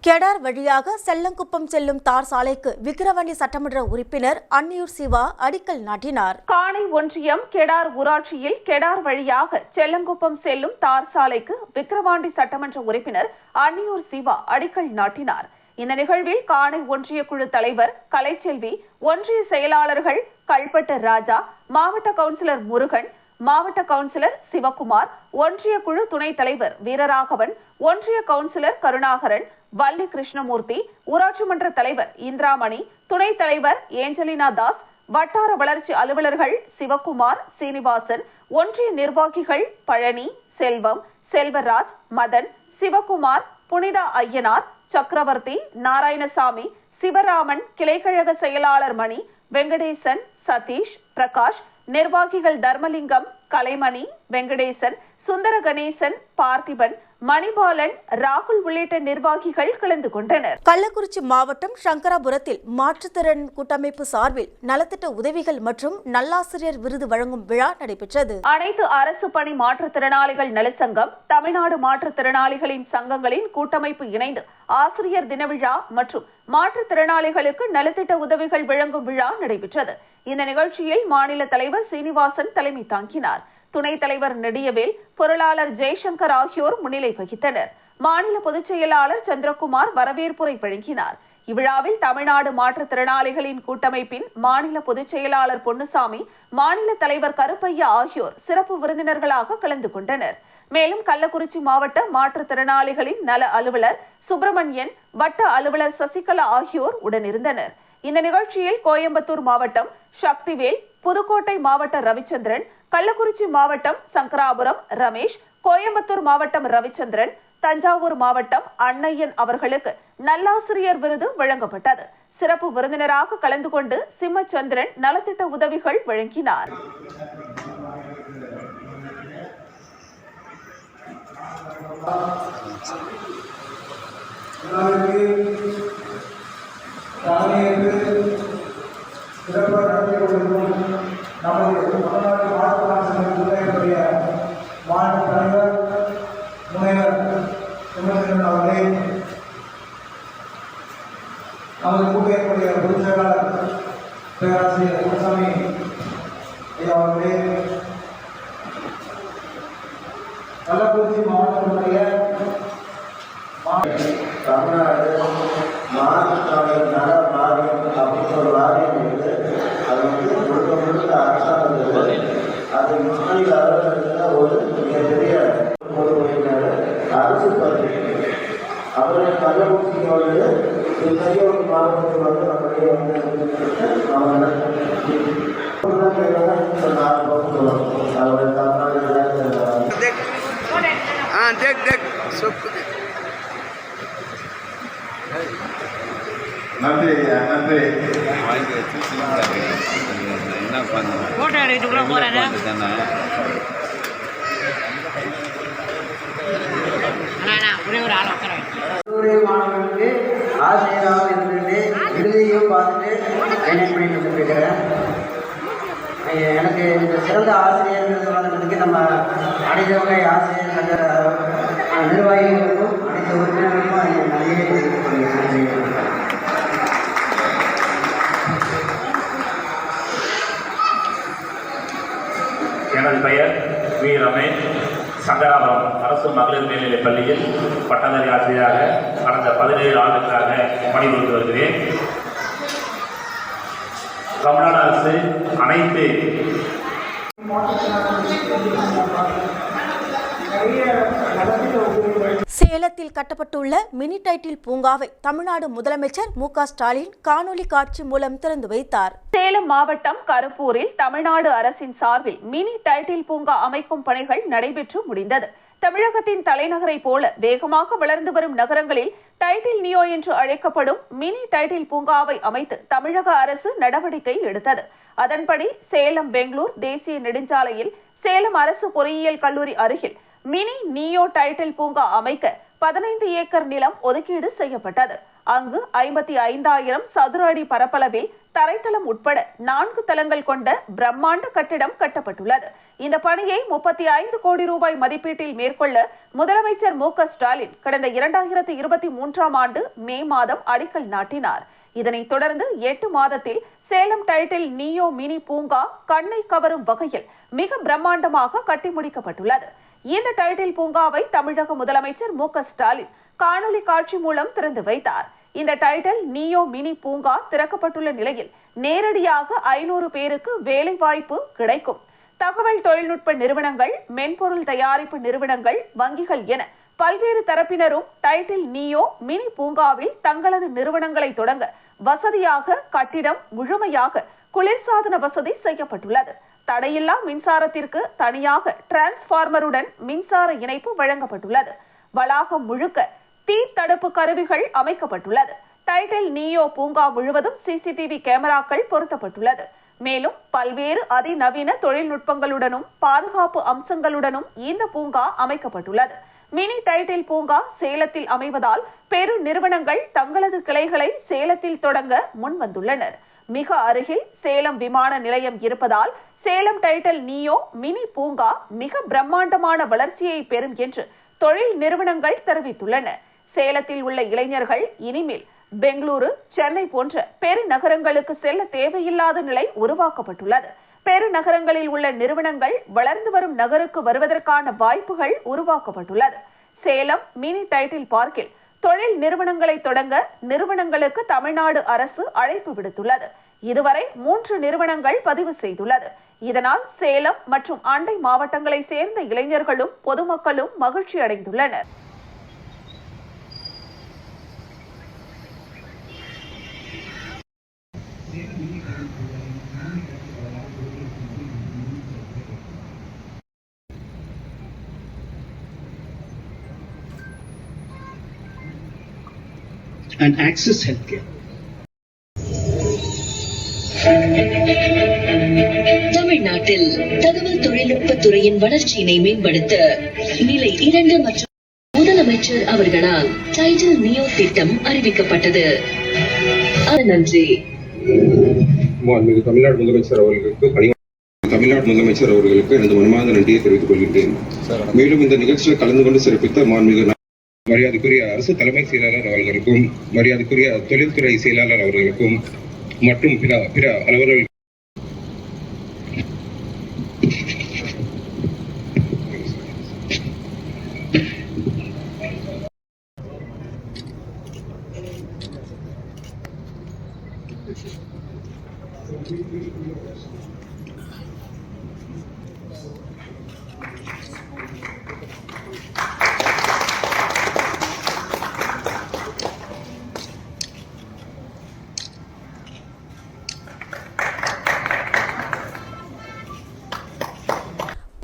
கெடார் வழியாக செல்லங்குப்பம் செல்லும் தார் சாலைக்கு விக்கிரவாண்டி சட்டமன்ற உறுப்பினர் அன்னியூர் சிவா அடிக்கல் நாட்டினார். காணை ஒன்றியம் கெடார் ஊராட்சியில் கெடார் வழியாக செல்லங்குப்பம் செல்லும் தார் சாலைக்கு விக்கிரவாண்டி சட்டமன்ற உறுப்பினர் அன்னியூர் சிவா அடிக்கல் நாட்டினார். இந்த நிகழ்வில் காணை ஒன்றிய குழு தலைவர் கலைச்செல்வி, ஒன்றிய செயலாளர்கள் கல்பட்டு ராஜா, மாவட்ட கவுன்சிலர் முருகன், மாவட்ட கவுன்சிலர் சிவகுமார், ஒன்றிய குழு துணைத் தலைவர் வீரராகவன், ஒன்றிய கவுன்சிலர் கருணாகரன், வள்ளி கிருஷ்ணமூர்த்தி, ஊராட்சி மன்ற தலைவர் இந்திராமணி, துணைத் தலைவர் ஏஞ்சலினா தாஸ், வட்டார வளர்ச்சி அலுவலர்கள் சிவகுமார், சீனிவாசன், ஒன்றிய நிர்வாகிகள் பழனி, செல்வம், செல்வராஜ், மதன், சிவகுமார், புனிதா ஐயனார், சக்கரவர்த்தி, நாராயணசாமி, சிவராமன், கிளைக்கழக செயலாளர் மணி, வெங்கடேசன், சதீஷ், பிரகாஷ், நிர்வாகிகள் தர்மலிங்கம், கலைமணி, வெங்கடேசன், சுந்தர கணேசன், பார்த்திபன், மணிபாலன், ராகுல் உள்ளிட்ட நிர்வாகிகள் கலந்து கொண்டனர். கள்ளக்குறிச்சி மாவட்டம் சங்கராபுரத்தில் மாற்றுத்திறன் கூட்டமைப்பு சார்பில் நலத்திட்ட உதவிகள் மற்றும் நல்லாசிரியர் விருது வழங்கும் விழா நடைபெற்றது. அனைத்து அரசு பணி மாற்றுத்திறனாளிகள் நலச்சங்கம், தமிழ்நாடு மாற்றுத்திறனாளிகளின் சங்கங்களின் கூட்டமைப்பு இணைந்து ஆசிரியர் தின விழா மற்றும் மாற்றுத்திறனாளிகளுக்கு நலத்திட்ட உதவிகள் வழங்கும் விழா நடைபெற்றது. இந்த நிகழ்ச்சியில் மாநில தலைவர் சீனிவாசன் தலைமை தாங்கினார். துணைத் தலைவர் நெடியவேல், பொருளாளர் ஜெய்சங்கர் ஆகியோர் முன்னிலை வகித்தனர். மாநில பொதுச் செயலாளர் சந்திரகுமார் வரவேற்புரை வழங்கினார். இவ்விழாவில் தமிழ்நாடு மாற்றுத்திறனாளிகளின் கூட்டமைப்பின் மாநில பொதுச் செயலாளர் பொன்னுசாமி, மாநில தலைவர் கருப்பையா ஆகியோர் சிறப்பு விருந்தினர்களாக கலந்து கொண்டனர். மேலும் கள்ளக்குறிச்சி மாவட்ட மாற்றுத்திறனாளிகளின் நல அலுவலர் சுப்பிரமணியன், வட்ட அலுவலர் சசிகலா ஆகியோர் உடனிருந்தனர். இந்த நிகழ்ச்சியில் கோயம்புத்தூர் மாவட்டம் சக்திவேல், புதுக்கோட்டை மாவட்ட ரவிச்சந்திரன், கள்ளக்குறிச்சி மாவட்டம் சங்கராபுரம் ரமேஷ், கோயம்புத்தூர் மாவட்டம் ரவிச்சந்திரன், தஞ்சாவூர் மாவட்டம் அன்னையன் அவர்களுக்கு நல்லாசிரியர் விருது வழங்கப்பட்டது. சிறப்பு விருந்தினராக கலந்து கொண்டு சிம்மச்சந்திரன் நலத்திட்ட உதவிகள் வழங்கினார். நமது கூட்டமைப்புடைய பொதுச் செயலாளர் பேராசிரியர் குருசாமி அவர்களே, கள்ளக்குறிச்சி மாவட்டத்தினுடைய தமிழ்நாடு மாற்றுத்திறனாளிகள் நல வாரியம் அப்படின்னு ஒரு வாரியம் இருக்குது. அது முழுக்க அரசாங்கத்தில் அது மாநில அளவில் ஒரு மிகப்பெரிய பொது உறுப்பினர் அரசு பத்திரிகை அவருடைய கள்ளக்குறிச்சியோடு பெரியோர் மாவட்டத்தில் நம்முடைய அவங்க அவருடைய நன்றி நன்றி. மாணவர்களுக்கு ஆசிரியராக இருந்துட்டு விருதையும் பார்த்துட்டு ட்ரைனிங் பண்ணிட்டு இருக்கிறேன். எனக்கு இந்த சிறந்த ஆசிரியர்கள் வழங்குறதுக்கு நம்ம அனைத்து வகை ஆசிரியர் சங்க நிர்வாகிகளுக்கும் அனைத்து உறுப்பினர்களுக்கும் நன்றி. எனது பெயர் வி ரமேஷ். சங்கராபுரம் அரசு மகளிர் மேல்நிலைப் பள்ளியில் பட்டதாரி ஆசிரியராக கடந்த 17 ஆண்டுகளாக பணிபுரிந்து வருகிறேன். தமிழ்நாடு அரசு அனைத்து சேலத்தில் கட்டப்பட்டுள்ள மினி டைட்டில் பூங்காவை தமிழ்நாடு முதலமைச்சர் மு.க. ஸ்டாலின் காணொலி காட்சி மூலம் திறந்து வைத்தார். சேலம் மாவட்டம் கருப்பூரில் தமிழ்நாடு அரசின் சார்பில் மினி டைட்டில் பூங்கா அமைக்கும் பணிகள் நடைபெற்று முடிந்தது. தமிழகத்தின் தலைநகரை போல வேகமாக வளர்ந்து வரும் நகரங்களில் டைட்டில் நியோ என்று அழைக்கப்படும் மினி டைட்டில் பூங்காவை அமைத்து தமிழக அரசு நடவடிக்கை எடுத்தது. அதன்படி சேலம் பெங்களூர் தேசிய நெடுஞ்சாலையில் சேலம் அரசு பொறியியல் கல்லூரி அருகில் மினி நியோ டைட்டில் பூங்கா அமைக்க 15 ஏக்கர் நிலம் ஒதுக்கீடு செய்யப்பட்டது. அங்கு 55,000 சதுர அடி பரப்பளவில் தரைத்தளம் உட்பட 4 தளங்கள் கொண்ட பிரம்மாண்ட கட்டிடம் கட்டப்பட்டுள்ளது. இந்த பணியை 35 கோடி ரூபாய் மதிப்பீட்டில் மேற்கொள்ள முதலமைச்சர் மு.க.ஸ்டாலின் கடந்த 2023ஆம் ஆண்டு மே மாதம் அடிக்கல் நாட்டினார். இதனைத் தொடர்ந்து 8 மாதத்தில் சேலம் டைட்டில் நியோ மினி பூங்கா கண்ணை கவரும் வகையில் மிக பிரம்மாண்டமாக கட்டி முடிக்கப்பட்டுள்ளது. இந்த டைட்டில் பூங்காவை தமிழக முதலமைச்சர் மு.க.ஸ்டாலின் காணொலி காட்சி மூலம் திறந்து வைத்தார். இந்த டைட்டில் நியோ மினி பூங்கா திறக்கப்பட்டுள்ள நிலையில் நேரடியாக 500 பேருக்கு வேலை வாய்ப்பு கிடைக்கும். தகவல் தொழில்நுட்ப நிறுவனங்கள், மென்பொருள் தயாரிப்பு நிறுவனங்கள், வங்கிகள் என பல்வேறு தரப்பினரும் டைட்டில் நியோ மினி பூங்காவில் தங்களது நிறுவனங்களை தொடங்க வசதியாக கட்டிடம் முழுமையாக குளிர்சாதன வசதி செய்யப்பட்டுள்ளது. தடையில்லா மின்சாரத்திற்கு தனியாக டிரான்ஸ்பார்மருடன் மின்சார இணைப்பு வழங்கப்பட்டுள்ளது. வளாகம் முழுக்க தீ தடுப்பு கருவிகள் அமைக்கப்பட்டுள்ளது. டைட்டில் நியோ பூங்கா முழுவதும் சிசிடிவி கேமராக்கள் பொருத்தப்பட்டுள்ளது. மேலும் பல்வேறு அதிநவீன தொழில்நுட்பங்களுடனும் பாதுகாப்பு அம்சங்களுடனும் இந்த பூங்கா அமைக்கப்பட்டுள்ளது. மினி டைட்டில் பூங்கா சேலத்தில் அமைவதால் பெரு நிறுவனங்கள் தங்களது கிளைகளை சேலத்தில் தொடங்க முன்வந்துள்ளனர். மிக அருகில் சேலம் விமான நிலையம் இருப்பதால் சேலம் டைட்டில் நியோ மினி பூங்கா மிக பிரம்மாண்டமான வளர்ச்சியை பெறும் என்று தொழில் நிறுவனங்கள் தெரிவித்துள்ளன. சேலத்தில் உள்ள இளைஞர்கள் இனிமேல் பெங்களூரு, சென்னை போன்ற பெருநகரங்களுக்கு செல்ல தேவையில்லாத நிலை உருவாக்கப்பட்டுள்ளது. பெருநகரங்களில் உள்ள நிறுவனங்கள் வளர்ந்து வரும் நகருக்கு வருவதற்கான வாய்ப்புகள் உருவாக்கப்பட்டுள்ளது. சேலம் மினி டைட்டில் பார்க்கில் தொழில் நிறுவனங்களை தொடங்க நிறுவனங்களுக்கு தமிழ்நாடு அரசு அழைப்பு விடுத்துள்ளது. இதுவரை 3 நிறுவனங்கள் பதிவு செய்துள்ளது. இதனால் சேலம் மற்றும் அண்டை மாவட்டங்களை சேர்ந்த இளைஞர்களும் பொதுமக்களும் மகிழ்ச்சி அடைந்துள்ளனர். and access healthcare. தமிழ்நாட்டில் தகவல் தொழில்நுட்பத் துறையின் வளர்ச்சியினை மேம்படுத்த நிலை 2 மற்றும் முதலமைச்சர் அவர்களால் டைட்டில் நியோ திட்டம் அறிவிக்கப்பட்டது. நன்றி. தமிழ்நாடு முதலமைச்சர் அவர்களுக்கு எனது மனமார்ந்த நன்றியை தெரிவித்துக் கொள்கிறேன். மேலும் இந்த நிகழ்ச்சியில் கலந்து கொண்டு சிறப்பித்த மாண்புமிகு மரியாதைக்குரிய அரசு தலைமை செயலாளர் அவர்களுக்கும், மரியாதைக்குரிய தொழில்துறை செயலாளர் அவர்களுக்கும் மற்றும் பிற அலுவலர்கள்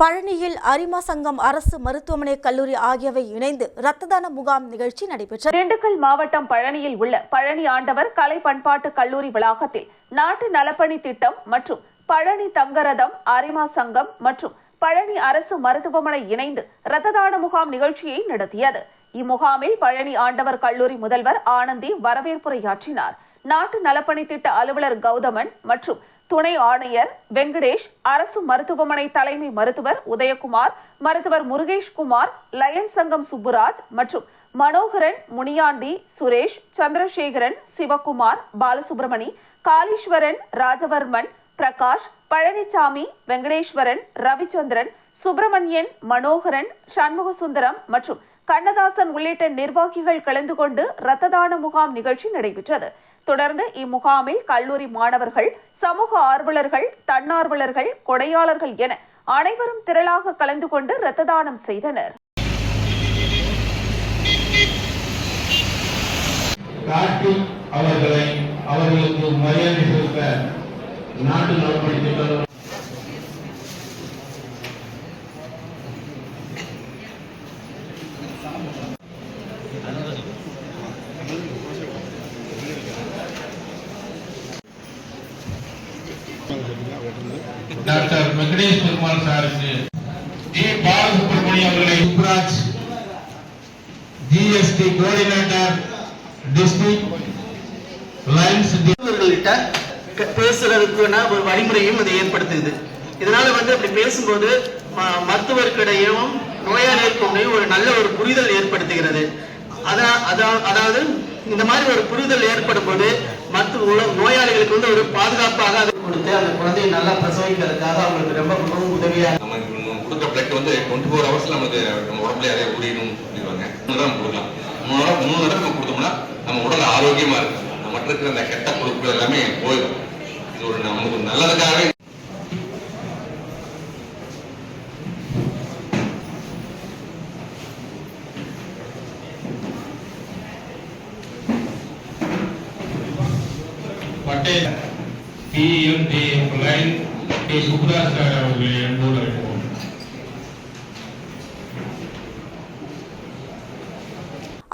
பழனியில் அரிமா சங்கம் அரசு மருத்துவமனை கல்லூரி ஆகியவை இணைந்து ரத்த தான முகாம் நிகழ்ச்சி நடைபெற்றது. திண்டுக்கல் மாவட்டம் பழனியில் உள்ள பழனி ஆண்டவர் கலை பண்பாட்டு கல்லூரி வளாகத்தில் நாட்டு நலப்பணி திட்டம் மற்றும் பழனி தங்கரதம், அரிமா சங்கம் மற்றும் பழனி அரசு மருத்துவமனை இணைந்து ரத்த தான முகாம் நிகழ்ச்சியை நடத்தியது. இம்முகாமில் பழனி ஆண்டவர் கல்லூரி முதல்வர் ஆனந்தி வரவேற்புரையாற்றினார். நாட்டு நலப்பணி திட்ட அலுவலர் கௌதமன் மற்றும் துணை ஆணையர் வெங்கடேஷ், அரசு மருத்துவமனை தலைமை மருத்துவர் உதயகுமார், மருத்துவர் முருகேஷ்குமார், லயன் சங்கம் சுப்புராஜ் மற்றும் மனோகரன், முனியாண்டி, சுரேஷ், சந்திரசேகரன், சிவகுமார், பாலசுப்ரமணி, காளீஸ்வரன், ராஜவர்மன், பிரகாஷ், பழனிசாமி, வெங்கடேஸ்வரன், ரவிச்சந்திரன், சுப்பிரமணியன், மனோகரன், சண்முகசுந்தரம் மற்றும் கண்ணதாசன் உள்ளிட்ட நிர்வாகிகள் கலந்து கொண்டு ரத்த தான முகாம் நிகழ்ச்சி நடைபெற்றது. தொடர்ந்து இம்முகாமில் கல்லூரி மாணவர்கள், சமூக ஆர்வலர்கள், தன்னார்வலர்கள், கொடையாளர்கள் என அனைவரும் திரளாக கலந்து கொண்டு ரத்த தானம் செய்தனர். அவர்களுக்கு மரியாதை செலுத்த நாட்டு நலப்பணி திட்டம் டாக்டர் வெங்கடேஷ் பெருமாள் சாருக்கு, ஜி பாலசுப்ரமணியம் அவர்களை, சுப்ராஜ், ஜிஎஸ்டி கோஆர்டினேட்டர் டிஸ்ட்ரிக்ட் மருத்துவர்கிட்ட பேசுறதுக்கான ஒரு வழிமுறையும் அது ஏற்படுத்துது. இதனால அப்படி பேசும்போது மருத்துவர்களிடையும் நோயாளிகளுக்கும் ஒரு நல்ல ஒரு புரிதல் ஏற்படுத்துகிறது. அதாவது இந்த மாதிரி ஒரு புரிதல் ஏற்படும் போது நோயாளிகளுக்கு ஒரு பாதுகாப்பாக அதை கொடுத்து அந்த குழந்தையை நல்லா பிரசவிக்கிறதுக்காக அவங்களுக்கு ரொம்ப உதவியாக கொடுக்குற பிளட் 24 hours நமக்கு நம்ம உடம்புல அதே ஊறிடும் சொல்லிடுவாங்க. 3 தடவை கொடுக்கலாம். 3 தடவை நம்ம கொடுத்தோம்னா நம்ம உடல் ஆரோக்கியமா இருக்கும். நம்ம இருக்கிற அந்த கெட்ட கொழுப்பு எல்லாமே போயிடும். இது ஒரு நமக்கு நல்லதுக்காகவே. Patel PMD line K Subraj sir அவர்களை அன்போடு அழைப்போம்.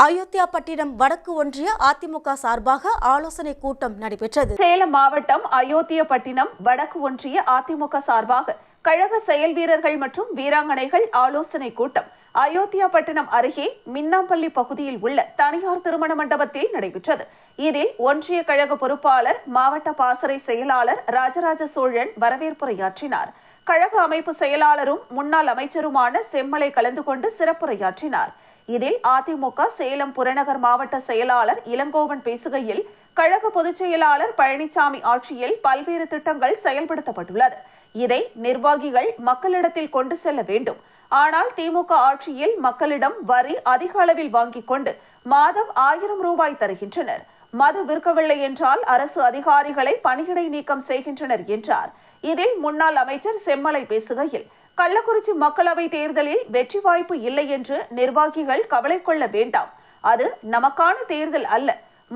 அயோத்தியாபட்டினம் வடக்கு ஒன்றிய அதிமுக சார்பாக ஆலோசனை கூட்டம் நடைபெற்றது. சேலம் மாவட்டம் அயோத்தியாபட்டினம் வடக்கு ஒன்றிய அதிமுக சார்பாக கழக செயல் வீரர்கள் மற்றும் வீராங்கனைகள் ஆலோசனை கூட்டம் அயோத்தியாபட்டினம் அருகே மின்னாம்பள்ளி பகுதியில் உள்ள தனியார் திருமண மண்டபத்தில் நடைபெற்றது. இதில் ஒன்றிய கழக பொறுப்பாளர், மாவட்ட பாசறை செயலாளர் ராஜராஜ சோழன் வரவேற்புரையாற்றினார். கழக அமைப்பு செயலாளரும் முன்னாள் அமைச்சருமான செம்மலை கலந்து கொண்டு சிறப்புரையாற்றினார். இதில் அதிமுக சேலம் புறநகர் மாவட்ட செயலாளர் இளங்கோவன் பேசுகையில், கழக பொதுச் செயலாளர் பழனிசாமி ஆட்சியில் பல்வேறு திட்டங்கள் செயல்படுத்தப்பட்டுள்ளது. இதை நிர்வாகிகள் மக்களிடத்தில் கொண்டு செல்ல வேண்டும். ஆனால் திமுக ஆட்சியில் மக்களிடம் வரி அதிக அளவில் வாங்கிக் கொண்டு மாதம் 1000 ரூபாய் தருகின்றனர். மது விற்கவில்லை என்றால் அரசு அதிகாரிகளை பணியிடை நீக்கம் செய்கின்றனர் என்றார். இதில் முன்னாள் அமைச்சர் செம்மலை பேசுகையில், கள்ளக்குறிச்சி மக்களவை தேர்தலில் வெற்றி வாய்ப்பு இல்லை என்று நிர்வாகிகள் கவலை கொள்ள வேண்டாம். அது நமக்கான தேர்தல் அல்ல,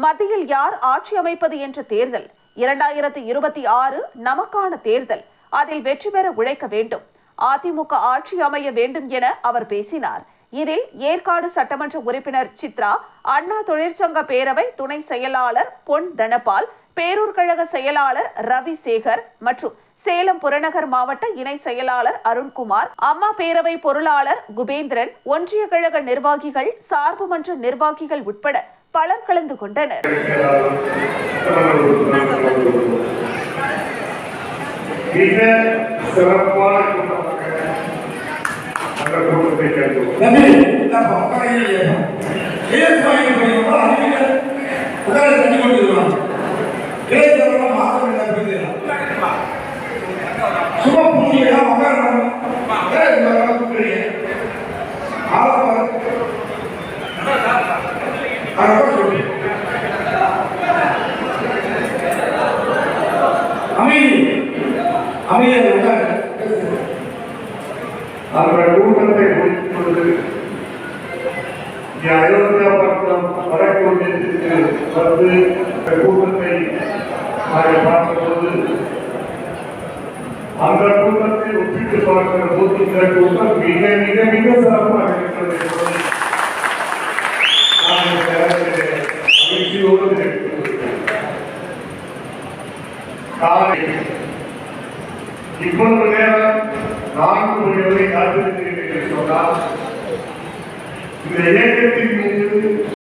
மத்தியில் யார் ஆட்சி அமைப்பது என்ற தேர்தல். 2026 நமக்கான தேர்தல். அதில் வெற்றி பெற உழைக்க வேண்டும். அதிமுக ஆட்சி அமைய வேண்டும் என அவர் பேசினார். இதில் ஏற்காடு சட்டமன்ற உறுப்பினர் சித்ரா, அண்ணா தொழிற்சங்க பேரவை துணை செயலாளர் பொன் தனபால், பேரூர் கழக செயலாளர் ரவி சேகர் மற்றும் சேலம் புறநகர் மாவட்ட இணை செயலாளர் அருண்குமார், அம்மா பேரவை பொருளாளர் குபேந்திரன், ஒன்றிய கழக நிர்வாகிகள், சார்பு மன்ற நிர்வாகிகள் உட்பட பலர் கலந்து கொண்டனர். மிக சிறப்பான அந்த கூட்டத்தை முடித்துக் கொண்டு அயோத்தியாபட்டினம் வடக்கு ஒன்றியத்திற்கு வந்து கூட்டத்தை பார்த்தபோது அந்த கூட்டத்தை ஒப்பிட்டு பார்க்கிற போது இந்த கூட்டம் மிக மிக மிக சிறப்பாக இருக்கிறது என்பதை மகிழ்ச்சியோடு காலை இவ்வளவு நேரம் 4 மணி வரை காத்திருக்கிறீர்கள் சொன்னால் இந்த இயக்கத்தின் மீது